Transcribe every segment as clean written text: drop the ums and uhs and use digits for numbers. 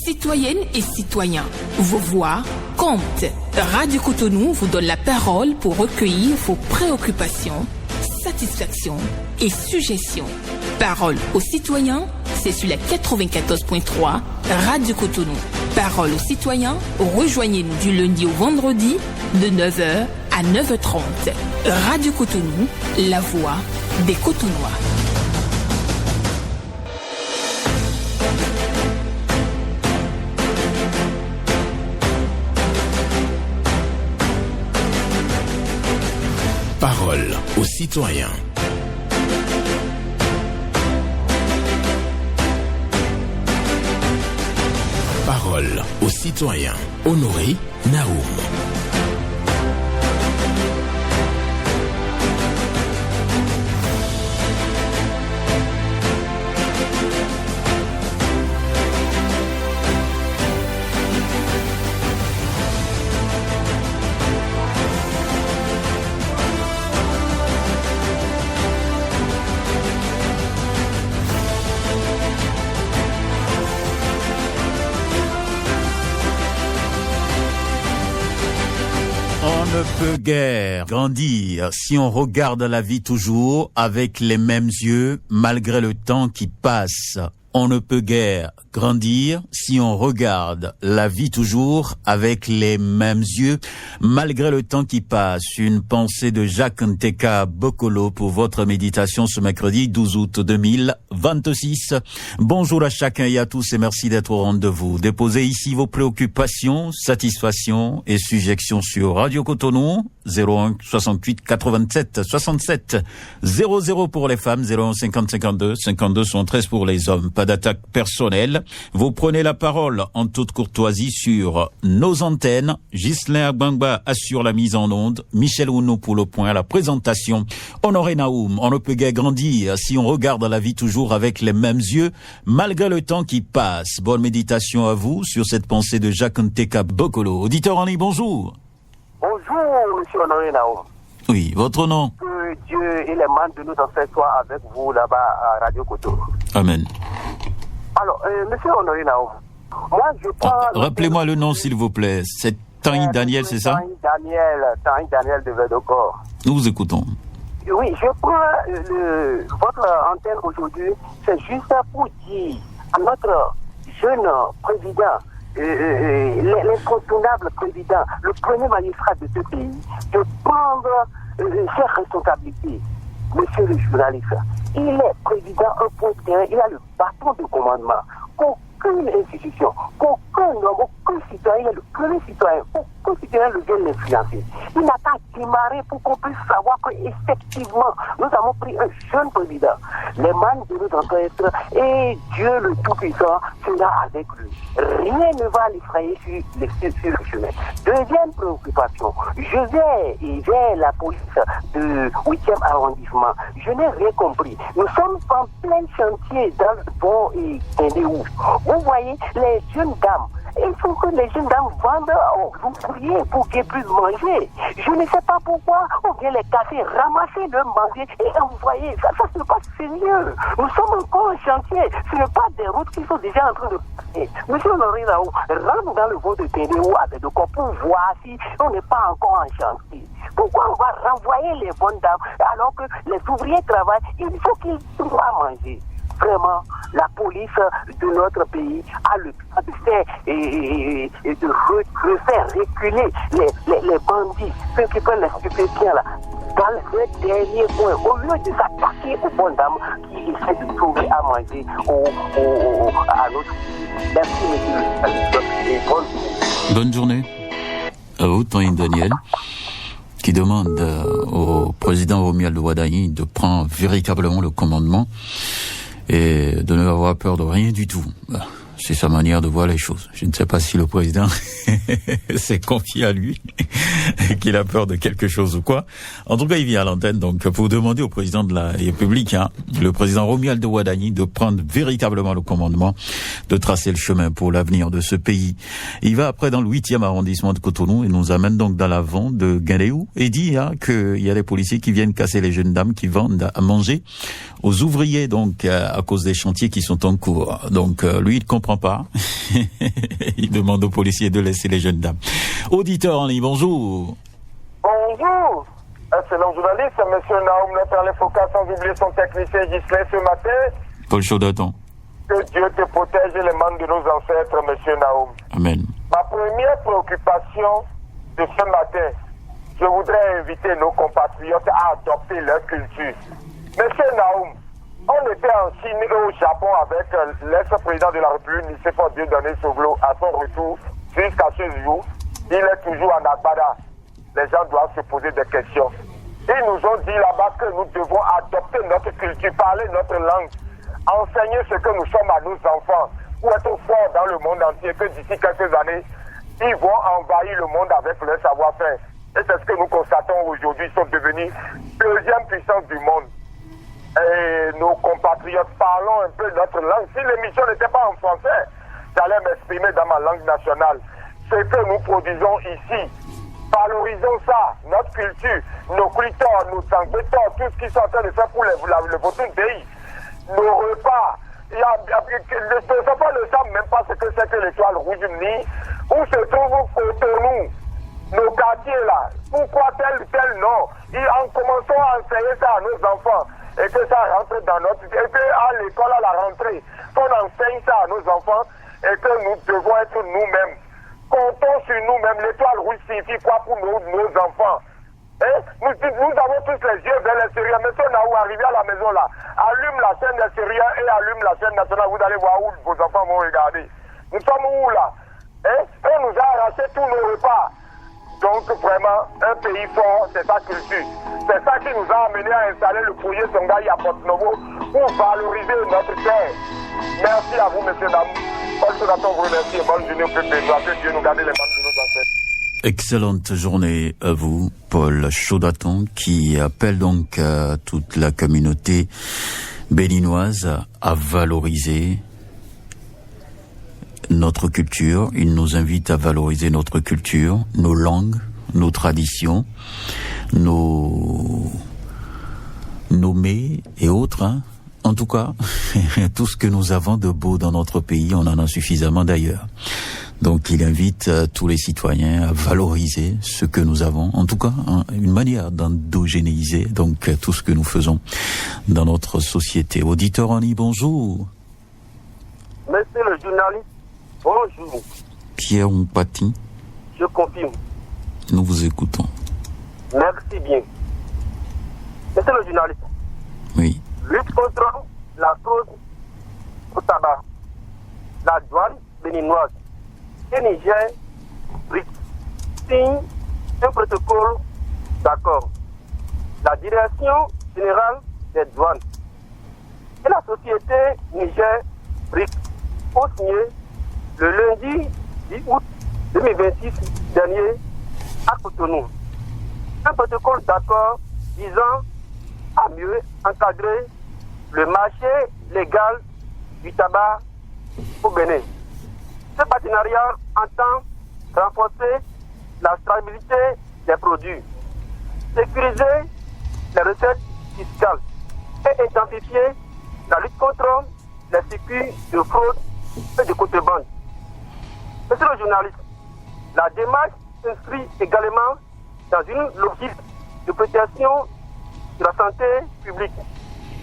Citoyennes et citoyens, vos voix comptent. Radio Cotonou vous donne la parole pour recueillir vos préoccupations, satisfactions et suggestions. Parole aux citoyens, c'est sur la 94.3 Radio Cotonou. Parole aux citoyens, rejoignez-nous du lundi au vendredi de 9h à 9h30. Radio Cotonou, la voix des Cotonois. Parole aux citoyens. Parole aux citoyens. Honoré Naoum. On ne peut guère grandir si on regarde la vie toujours avec les mêmes yeux malgré le temps qui passe. On ne peut guère grandir si on regarde la vie toujours avec les mêmes yeux malgré le temps qui passe. Une pensée de Jacques Nteka Bokolo pour votre méditation ce mercredi 12 août 2026. Bonjour à chacun et à tous et merci d'être au rendez-vous. Déposez ici vos préoccupations, satisfactions et suggestions sur Radio Cotonou 01 68 87 67 00 pour les femmes, 01 50 52 52 73 pour les hommes. Pas d'attaque personnelle. Vous prenez la parole en toute courtoisie sur nos antennes. Ghislain Agbangba assure la mise en onde. Michel Ounou pour le point à la présentation. Honoré Naoum, on ne peut guère grandir si on regarde la vie toujours avec les mêmes yeux, malgré le temps qui passe. Bonne méditation à vous sur cette pensée de Jacques Nteka Bokolo. Auditeur en ligne, bonjour. Bonjour, monsieur Honoré Naoum. Oui, votre nom? Que Dieu et les mains de nos ancêtres soient avec vous là-bas à Radio Cotonou. Amen. Alors, monsieur Honoré Naoum, moi je prends... Rappelez-moi le nom, s'il vous plaît. C'est Tanguy Daniel, c'est ça? Tanguy Daniel de Verdocor. Nous vous écoutons. Oui, je prends votre antenne aujourd'hui, c'est juste pour dire à notre jeune président, l'incontournable président, le premier magistrat de ce pays, de prendre ses responsabilités. Monsieur le journaliste, il est président un point de terrain, il a le bâton de commandement. Qu'aucune institution, qu'aucun homme, aucun citoyen, il est le premier citoyen, aucun citoyen ne vient l'influencer. Il n'a pas démarré pour qu'on puisse savoir qu'effectivement, nous avons pris un jeune président. Les mains de nos ancêtres et Dieu le Tout-Puissant sera avec lui. Rien ne va l'effrayer sur le chemin. Deuxième préoccupation, je vais vers la police de 8e arrondissement. Je n'ai rien compris. Nous sommes en plein chantier dans le pont et Tendéou. Vous voyez, les jeunes dames, il faut que les jeunes dames vendent aux ouvriers pour qu'ils puissent manger. Je ne sais pas pourquoi on vient les casser, ramasser leur manger et envoyer. Ça ce n'est pas sérieux. Nous sommes encore en chantier. Ce n'est pas des routes qui sont déjà en train de passer. Monsieur Honoré Naoum, rentre dans le vent de Tendéou avec de quoi pour voir si on n'est pas encore en chantier. Pourquoi on va renvoyer les bonnes dames alors que les ouvriers travaillent? Il faut qu'ils trouvent à manger. Vraiment, la police de notre pays a le droit de faire et de refaire reculer les bandits, ceux qui prennent les stupéfiants là. Dans le dernier point, au lieu de s'attaquer aux bonnes dames qui essaient de trouver à manger à notre pays. Merci, monsieur. Et bonne journée. Bonne journée. À vous, Tanguy Daniel, qui demande au président Romuald Ouadani de prendre véritablement le commandement et de ne avoir peur de rien du tout. C'est sa manière de voir les choses. Je ne sais pas si le président s'est confié à lui et qu'il a peur de quelque chose ou quoi. En tout cas, il vient à l'antenne donc pour demander au président de la République, le président Romuald Ouadani, de prendre véritablement le commandement, de tracer le chemin pour l'avenir de ce pays. Il va après dans le 8e arrondissement de Cotonou et nous amène donc dans l'avant de Guinléou et dit qu'il y a des policiers qui viennent casser les jeunes dames qui vendent à manger aux ouvriers donc à cause des chantiers qui sont en cours. Donc lui il comprend pas. Il demande aux policiers de laisser les jeunes dames. Auditeur en ligne, bonjour. Bonjour. Excellent journaliste, monsieur Naoum, notre Foucault, sans oublier son technicien Gislain ce matin. Paul Chaudaton. Que Dieu te protège et les membres de nos ancêtres, monsieur Naoum. Amen. Ma première préoccupation de ce matin, je voudrais inviter nos compatriotes à adopter leur culture. Monsieur Naoum, on était en Chine et au Japon avec l'ex-président de la République, Nicéphore Dieudonné Soglo, à son retour jusqu'à ce jour. Il est toujours en Agbada. Les gens doivent se poser des questions. Ils nous ont dit là-bas que nous devons adopter notre culture, parler notre langue, enseigner ce que nous sommes à nos enfants pour être forts dans le monde entier, que d'ici quelques années, ils vont envahir le monde avec leur savoir-faire. Et c'est ce que nous constatons aujourd'hui. Ils sont devenus deuxième puissance du monde. Et nos compatriotes, parlons un peu notre langue. Si l'émission n'était pas en français, j'allais m'exprimer dans ma langue nationale. Ce que nous produisons ici, valorisons ça, notre culture, nos clitors, nos sanguetors, tout ce qu'ils sont en train de faire pour votre pays. Nos repas, les enfants ne savent même pas ce que c'est que l'étoile rouge ni où se trouve Cotonou, nos quartiers là. Pourquoi tel nom? En commençant à enseigner ça à nos enfants et que ça rentre dans notre... Et qu'à l'école, à la rentrée, qu'on enseigne ça à nos enfants et que nous devons être nous-mêmes. Comptons sur nous-mêmes. L'étoile rouge signifie quoi pour nos enfants? Nous avons tous les yeux vers l'extérieur. Monsieur Naou, arrivé à la maison là, allume la chaîne extérieure et allume la chaîne nationale. Vous allez voir où vos enfants vont regarder. Nous sommes où là? On nous a arraché tous nos repas. Donc vraiment, un pays fort, c'est sa culture. C'est ça qui nous a amené à installer le projet Songhai à Porto-Novo pour valoriser notre terre. Merci à vous, monsieur Naou. Paul Chaudaton vous remercie et bonne journée au peuple. Que Dieu nous garde les membres de nos ancêtres. Excellente journée à vous, Paul Chaudaton, qui appelle donc toute la communauté béninoise à valoriser notre culture. Il nous invite à valoriser notre culture, nos langues, nos traditions, nos mets et autres, hein. En tout cas, tout ce que nous avons de beau dans notre pays, on en a suffisamment d'ailleurs. Donc il invite tous les citoyens à valoriser ce que nous avons, en tout cas une manière d'endogénéiser donc tout ce que nous faisons dans notre société. Auditeur en ligne, bonjour. Monsieur le journaliste, bonjour. Pierre Ompati. Je confirme. Nous vous écoutons. Merci bien. Monsieur le journaliste. Oui. Lutte contre la fraude au tabac. La douane béninoise et Niger signe un protocole d'accord. La direction générale des douanes et la société Niger ont signé le lundi 10 août 2026 dernier à Cotonou un protocole d'accord visant à mieux encadrer le marché légal du tabac au Bénin. Ce partenariat entend renforcer la stabilité des produits, sécuriser les recettes fiscales et intensifier la lutte contre les circuits de fraude et de contrebande. Monsieur le journaliste, la démarche s'inscrit également dans une logique de protection de la santé publique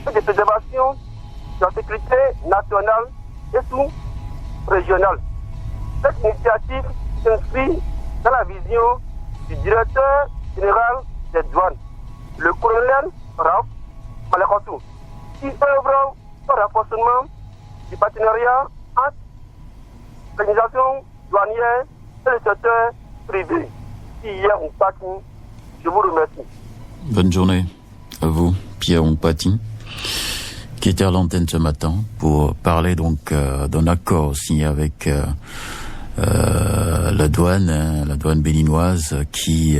et de préservation de la sécurité nationale et sous-régionale. Cette initiative s'inscrit dans la vision du directeur général des douanes, le colonel Raph Malekotou, qui œuvre au renforcement du partenariat entre l'organisation douanière et le secteur privé. Hier, je vous remercie. Bonne journée à vous, Pierre Ompati, qui était à l'antenne ce matin pour parler donc d'un accord signé avec la douane béninoise qui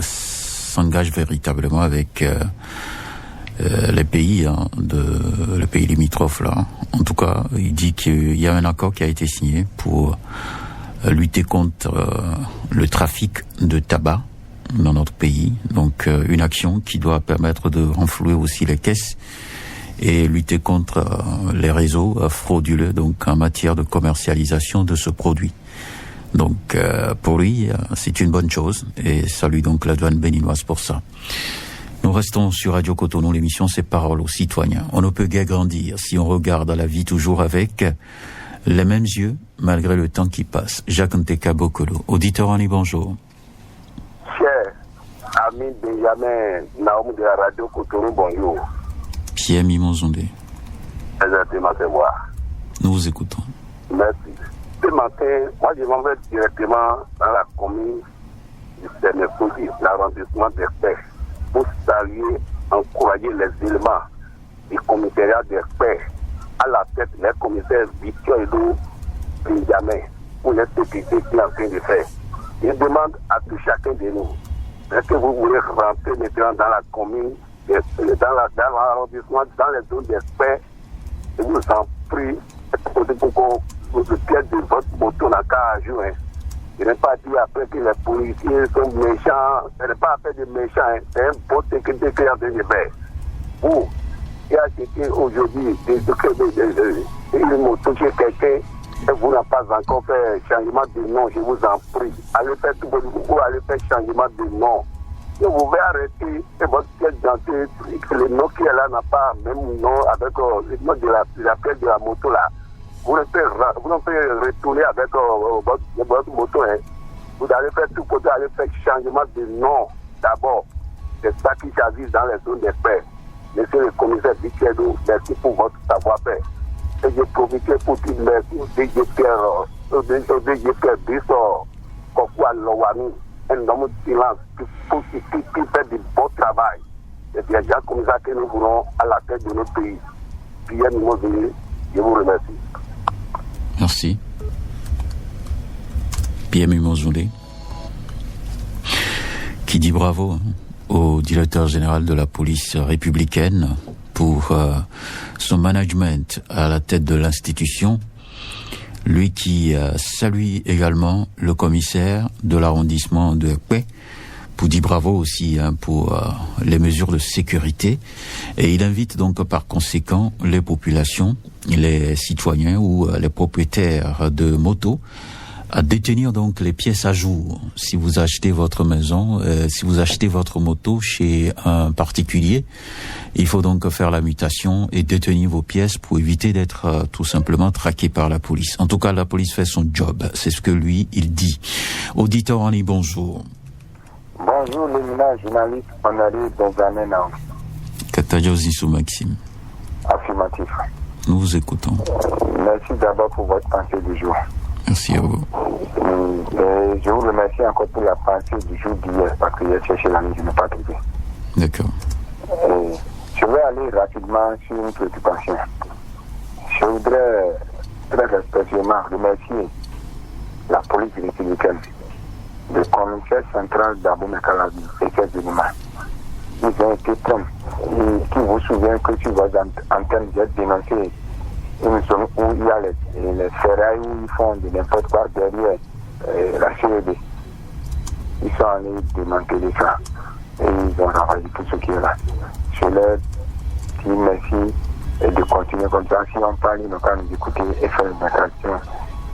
s'engage véritablement avec les pays les pays limitrophes là. En tout cas, il dit qu'il y a un accord qui a été signé pour lutter contre le trafic de tabac dans notre pays. Donc une action qui doit permettre de renflouer aussi les caisses et lutter contre les réseaux frauduleux donc en matière de commercialisation de ce produit. Donc pour lui, c'est une bonne chose et salue donc la douane béninoise pour ça. Nous restons sur Radio Cotonou, l'émission c'est Parole aux citoyens. On ne peut guère grandir si on regarde la vie toujours avec les mêmes yeux malgré le temps qui passe. Jacques Nteka Bokolo, auditeur en bonjour. Cher ami Benjamin Naoum de la Radio Cotonou, bonjour. Pierre Mimonzondé. Exactement, c'est moi. Nous vous écoutons. Merci. Ce matin, moi je m'en vais directement dans la commune du Sénéfoudi, l'arrondissement d'Espè, pour saluer, encourager les éléments du commissariat d'Espè, à la tête les commissaires Victor Edo Benjamin, pour les sécurités qu'il est en train de faire. Je demande à tout chacun de nous, est-ce que vous voulez rentrer maintenant dans la commune, dans l'arrondissement, dans les zones d'Espè, je vous en prie, pour le pièce de votre moto n'a qu'à jouer. Je n'ai pas dit après que les policiers sont méchants. Ce n'est pas affaire de méchants. C'est un bon sécurité qui est en train de faire. Vous, qui achetez aujourd'hui une moto chez quelqu'un et vous n'avez pas encore fait changement de nom, je vous en prie. Allez faire tout beaucoup, allez faire changement de nom. Si vous pouvez arrêter votre pièce d'identité, le nom qui est là n'a pas même nom avec le nom de la pièce de la moto là. Vous ne pouvez retourner avec votre moto. Hein. Vous allez faire tout côté, allez faire changement de nom d'abord. C'est ça qui s'avise dans les zones d'Espè. Monsieur le commissaire Bichedo, merci pour votre savoir-faire. Et j'ai profité pour dire merci au DG Pierre Bissor, Kokou Lowani, un homme de silence qui fait du bon travail. C'est bien déjà comme ça que nous voulons à la tête de notre pays. Pierre Mimozili, je vous remercie. Merci. Pierre Mimozili, qui dit bravo au directeur général de la police républicaine pour son management à la tête de l'institution. Lui qui salue également le commissaire de l'arrondissement de Espè, pour dire bravo aussi pour les mesures de sécurité. Et il invite donc par conséquent les populations, les citoyens ou les propriétaires de motos à détenir donc les pièces à jour. Si vous achetez votre maison, si vous achetez votre moto chez un particulier, il faut donc faire la mutation et détenir vos pièces pour éviter d'être tout simplement traqué par la police. En tout cas, la police fait son job. C'est ce que lui, il dit. Auditeur Annie, bonjour. Bonjour, l'éminent journaliste Honoré Benjamin Naoum. Katajosi sous Maxime. Affirmatif. Nous vous écoutons. Merci d'abord pour votre pensée du jour. Merci à vous. Et je vous remercie encore pour la pensée du jour d'hier, parce que j'ai cherché la nuit, je n'ai pas trouvé. D'accord. Je vais aller rapidement sur une préoccupation. Je voudrais très respectueusement remercier la police républicaine, le commissaire central d'Abomey Calavi et ses éléments. Ils ont été prêts. Et qui vous souvient que sur vos antennes, j'ai dénoncé une zone où il y a les ferrailles où ils font de n'importe quoi derrière la CED. Ils sont allés démanteler ça. Et ils ont renvoyé tout ce qui est là. Je leur dis merci et de continuer comme ça. Si on parle, ils n'ont qu'à nous écouter et faire une attraction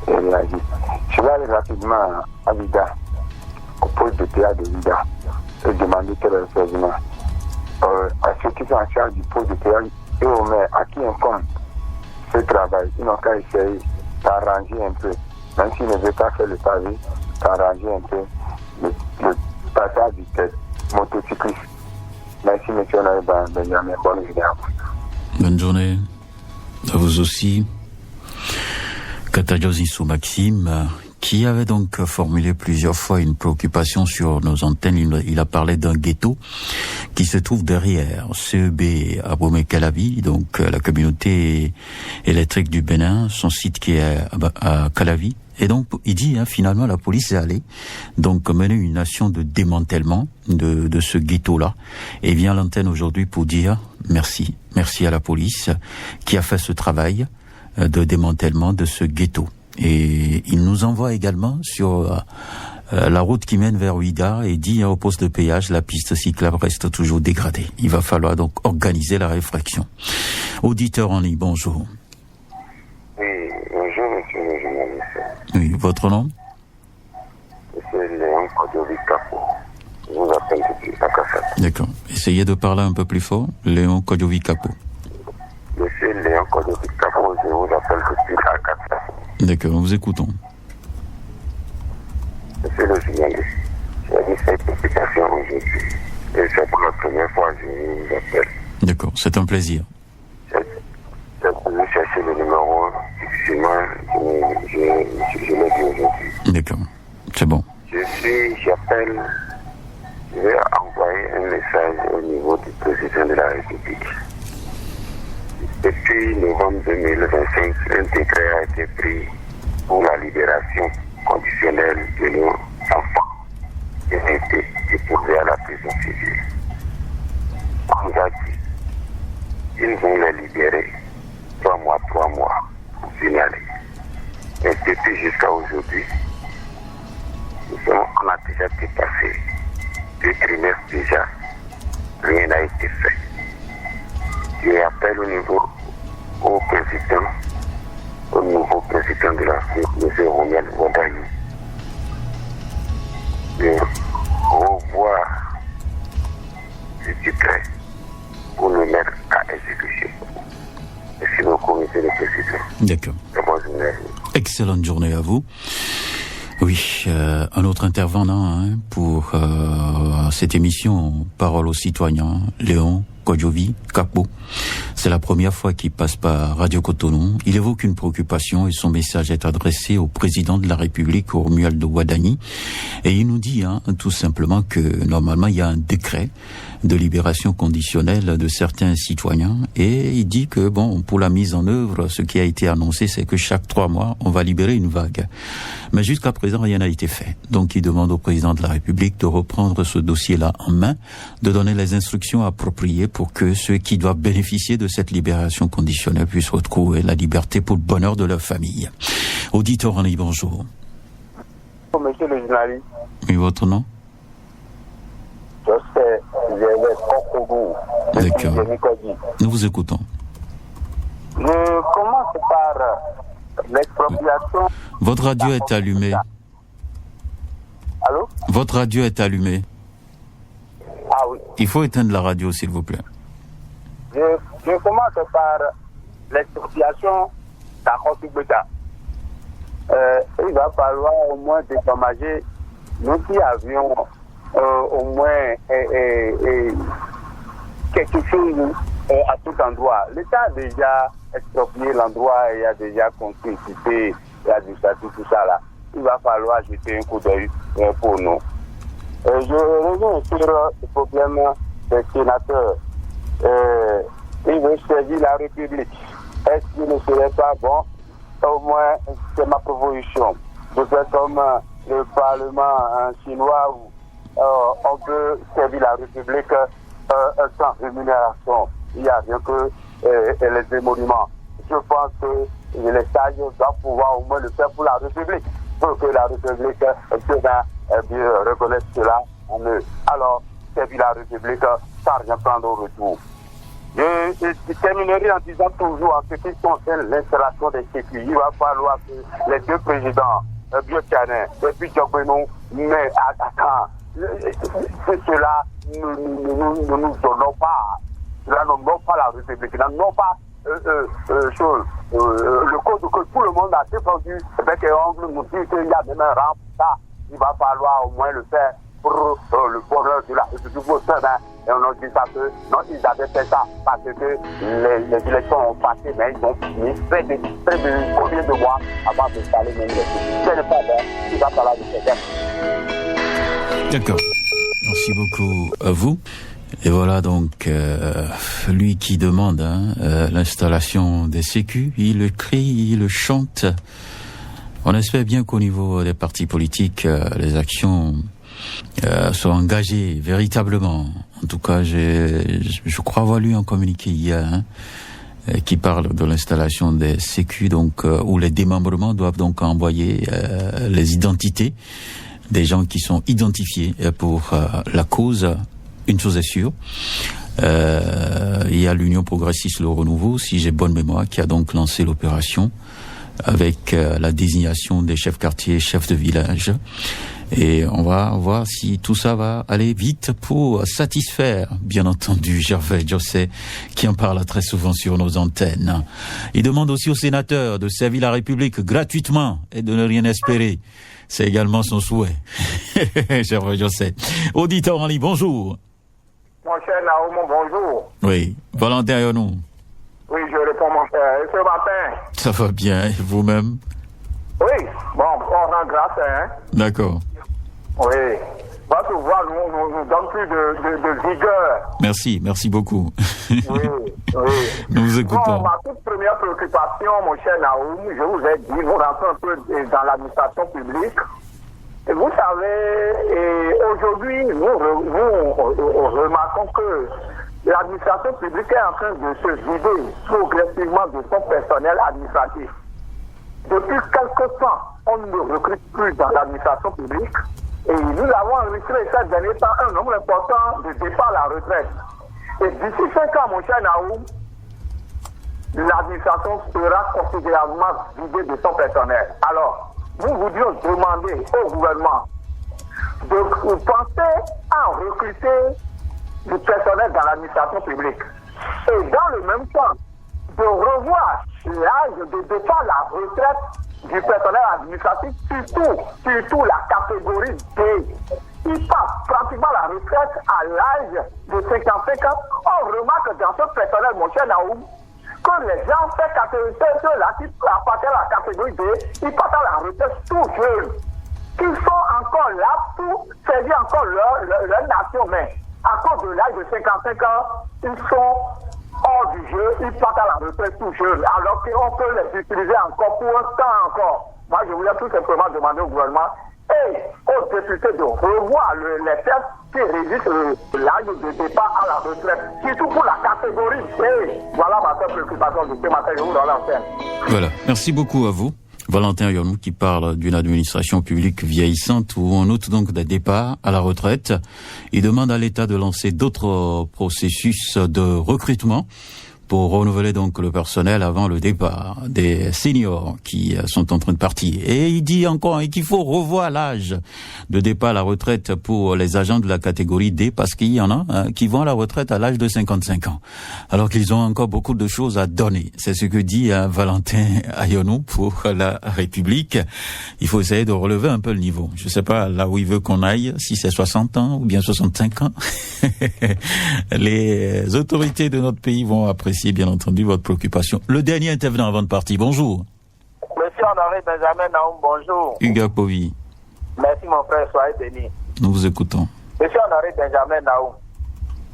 et réagir. Je vais aller rapidement à Vida, au poste de théâtre de Vida, et demander quel est le changement. À ceux qui sont en charge du poste de théâtre et aux maires, à qui incombe ce travail, ils n'ont qu'à essayer d'arranger un peu, même s'ils ne veulent pas faire le pavé, d'arranger un peu le passage du test motocycliste. Merci, monsieur Benjamin. Bonne journée à vous. Bonne journée à vous aussi. Katajosi sous Maxime, qui avait donc formulé plusieurs fois une préoccupation sur nos antennes. Il a parlé d'un ghetto qui se trouve derrière CEB Abomey Calavi, donc la communauté électrique du Bénin, son site qui est à Calavi. Et donc, il dit, finalement, la police est allée donc mener une action de démantèlement de ce ghetto-là. Et vient à l'antenne aujourd'hui pour dire merci à la police qui a fait ce travail de démantèlement de ce ghetto. Et il nous envoie également sur la route qui mène vers Ouiga et dit au poste de péage, la piste cyclable reste toujours dégradée. Il va falloir donc organiser la réflexion. Auditeur en ligne, bonjour. Oui, bonjour monsieur le journaliste. Oui, votre nom? Monsieur Léon Kodjovi-Kapo. Je vous appelle depuis Akassa. D'accord. Essayez de parler un peu plus fort. Léon Kodjovi-Kapo. Monsieur Léon Kodjovi-Kapo, je vous appelle depuis Akassa. D'accord, nous vous écoutons. Monsieur le journaliste, j'ai dit cette publication aujourd'hui. Et c'est pour la première fois que je vous appelle. D'accord, c'est un plaisir. J'ai voulu chercher le numéro. Effectivement, je l'ai dit aujourd'hui. D'accord, c'est bon. J'appelle, je vais envoyer un message au niveau du président de la République. Depuis novembre 2025, un décret a été pris pour la libération conditionnelle de nos enfants qui ont été déposés à la prison civile. On nous a dit, ils vont les libérer 3 mois pour signaler. Et depuis jusqu'à aujourd'hui, on a déjà dépassé 2 trimestres déjà. Rien n'a été fait. Je appelle au nouveau président de la République, M. Romuald Wadani, de revoir ce décret pour le mettre à exécution. Merci beaucoup, M. le Président. D'accord. Bonne journée. Excellente journée à vous. Oui, un autre intervenant pour cette émission Parole aux citoyens, Léon Kodjovi-Kapo. C'est la première fois qu'il passe par Radio Cotonou. Il évoque une préoccupation et son message est adressé au président de la République, Romuald Wadani. Et il nous dit tout simplement que normalement il y a un décret de libération conditionnelle de certains citoyens et il dit que pour la mise en œuvre, ce qui a été annoncé, c'est que chaque 3 mois, on va libérer une vague. Mais jusqu'à présent, rien n'a été fait. Donc il demande au président de la République de reprendre ce dossier-là en main, de donner les instructions appropriées pour que ceux qui doivent bénéficier de cette libération conditionnelle puissent retrouver la liberté pour le bonheur de leur famille. Auditeur en ligne, bonjour. Monsieur le journaliste. Oui, votre nom? Je sais, j'ai les D'accord. Nous vous écoutons. Je commence par l'expropriation. Votre radio est allumée. Allô? Votre radio est allumée. Ah oui. Il faut éteindre la radio, s'il vous plaît. Je commence par l'expropriation d'Akosubeta. Il va falloir au moins dédommager. Nous qui avions au moins quelque chose à tout endroit. L'État a déjà exproprié l'endroit et a déjà construit, l'administration, tout ça là. Il va falloir jeter un coup d'œil pour nous. Je reviens sur le problème des sénateurs. Ils veulent servir la République. Est-ce qu'il ne serait pas bon, au moins, c'est ma proposition, de faire comme le Parlement chinois où on peut servir la République sans rémunération. Il n'y a rien que les émoluments. Je pense que les sages doivent pouvoir au moins le faire pour la République, pour que la République reconnaisse cela en eux. Alors, servir la République sans rien prendre au retour. Je terminerai en disant toujours en ce qui concerne l'installation des sécu. Il va falloir que les 2 présidents, Biotianin et puis Djokbeno, mais attends, cela ne nous donnons pas. Cela ne donne pas la République. Cela ne donne pas le code que tout le monde a défendu avec un ongle nous dit qu'il y a même un rang pour ça. Il va falloir au moins le faire pour le bonheur de la République. Et on a dit ça que non, ils avaient fait ça parce que les élections ont passé, mais ils ont fini près de combien de mois avant de installer même les choses. Ce n'est pas bon, il va falloir le faire. D'accord. Merci beaucoup à vous. Et voilà donc lui qui demande l'installation des sécu, il le crie, il le chante. On espère bien qu'au niveau des partis politiques, les actions soient engagées véritablement. En tout cas, je crois avoir lu un communiqué hier qui parle de l'installation des sécu, donc où les démembrements doivent donc envoyer les identités des gens qui sont identifiés pour la cause. Une chose est sûre, il y a l'Union progressiste Le Renouveau, si j'ai bonne mémoire, qui a donc lancé l'opération avec la désignation des chefs quartiers, chefs de village. Et on va voir si tout ça va aller vite pour satisfaire, bien entendu, Gervais Josset, qui en parle très souvent sur nos antennes. Il demande aussi aux sénateurs de servir la République gratuitement et de ne rien espérer. C'est également son souhait. Gervais Josset. Auditeur en ligne, bonjour. Mon cher Naoum, bonjour. Oui, Valentin Yonou. Oui, je réponds, mon frère. Et ce matin? Ça va bien, et vous-même? Oui, bon, on rend grâce, hein. D'accord. Oui. Votre voix nous donne plus de vigueur. Merci beaucoup. Oui. Nous vous écoutons. Bon, ma toute première préoccupation, mon cher Naoum, je vous ai dit, nous rentrons un peu dans l'administration publique. Et vous savez, aujourd'hui, nous remarquons que l'administration publique est en train de se vider progressivement de son personnel administratif. Depuis quelque temps, on ne recrute plus dans l'administration publique et nous avons enregistré ces derniers temps un nombre important de départs à la retraite. Et d'ici 5 ans, mon cher Naoum, l'administration sera considérablement vidée de son personnel. Alors, nous voudrions demander au gouvernement de penser à recruter du personnel dans l'administration publique. Et dans le même temps, de revoir l'âge de départ à la retraite du personnel administratif, surtout la catégorie D. Il passe pratiquement la retraite à l'âge de 55 ans. On remarque dans ce personnel, mon cher Naoum, que les gens ceux-là qui appartiennent à la catégorie D, ils partent à la retraite tout jeunes. Ils sont encore là pour servir encore leur nation, mais à cause de l'âge de 55 ans, ils sont hors du jeu, ils partent à la retraite tout jeunes, alors qu'on peut les utiliser encore pour un temps encore. Moi, je voulais tout simplement demander au gouvernement et aux députés de revoir les textes qui régissent l'âge de départ à la retraite, surtout pour la catégorie B. Voilà ma seule préoccupation de ce matin, je vous donne l'antenne. Voilà, merci beaucoup à vous. Valentin Yonou qui parle d'une administration publique vieillissante où on note donc des départs à la retraite. Il demande à l'État de lancer d'autres processus de recrutement pour renouveler donc le personnel avant le départ des seniors qui sont en train de partir. Et il dit encore qu'il faut revoir l'âge de départ à la retraite pour les agents de la catégorie D parce qu'il y en a qui vont à la retraite à l'âge de 55 ans. Alors qu'ils ont encore beaucoup de choses à donner. C'est ce que dit Valentin Yonou pour la République. Il faut essayer de relever un peu le niveau. Je sais pas là où il veut qu'on aille, si c'est 60 ans ou bien 65 ans. Les autorités de notre pays vont apprécier bien entendu votre préoccupation. Le dernier intervenant avant de partir, bonjour. Monsieur Honoré Benjamin Naoum, bonjour. Hugues Povy. Merci mon frère, soyez béni. Nous vous écoutons. Monsieur Honoré Benjamin Naoum,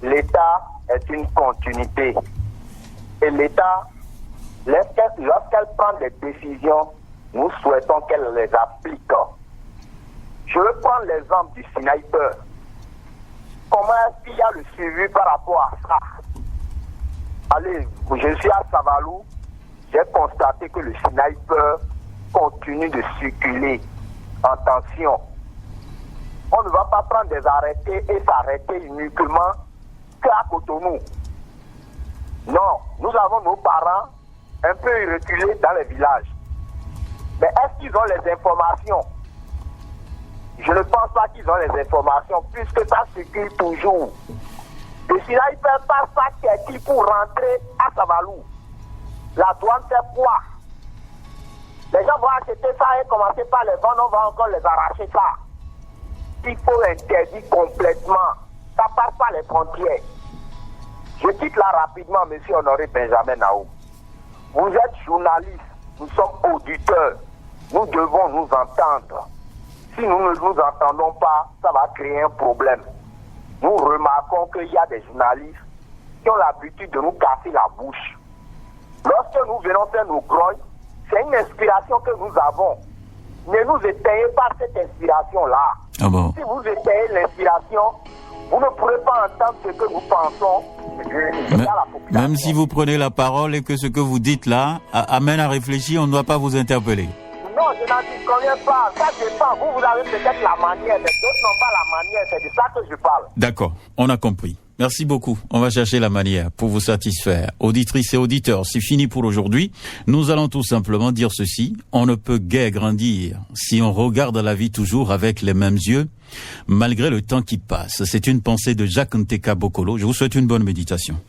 l'État est une continuité. Et l'État, lorsqu'elle prend des décisions, nous souhaitons qu'elle les applique. Je veux prendre l'exemple du sniper. Comment est-ce qu'il y a le suivi par rapport à ça? Allez, je suis à Savalou, j'ai constaté que le sniper continue de circuler en tension. On ne va pas prendre des arrêtés et s'arrêter uniquement qu'à Cotonou. Non, nous avons nos parents un peu reculés dans les villages. Mais est-ce qu'ils ont les informations? Je ne pense pas qu'ils ont les informations puisque ça circule toujours. Le sniper passe par Kéti pour rentrer à Savalou. La douane fait quoi? Les gens vont acheter ça et commencer par les vendre, on va encore les arracher ça. Il faut interdire complètement. Ça passe par les frontières. Je quitte là rapidement, monsieur Honoré Benjamin Naoum. Vous êtes journaliste, nous sommes auditeurs. Nous devons nous entendre. Si nous ne nous entendons pas, ça va créer un problème. Nous remarquons qu'il y a des journalistes qui ont l'habitude de nous casser la bouche. Lorsque nous venons faire nos grognes, c'est une inspiration que nous avons. Ne nous éteignez pas cette inspiration-là. Ah bon? Si vous éteignez l'inspiration, vous ne pourrez pas entendre ce que nous pensons. Même si vous prenez la parole et que ce que vous dites là amène à réfléchir, on ne doit pas vous interpeller. Non, je n'en dis combien pas. Ça dépend. Vous avez peut-être la manière, mais d'autres n'ont pas la manière. C'est de ça que je parle. D'accord, on a compris. Merci beaucoup. On va chercher la manière pour vous satisfaire. Auditrices et auditeurs, c'est fini pour aujourd'hui. Nous allons tout simplement dire ceci. On ne peut guère grandir si on regarde la vie toujours avec les mêmes yeux, malgré le temps qui passe. C'est une pensée de Jacques Nteka Bokolo. Je vous souhaite une bonne méditation.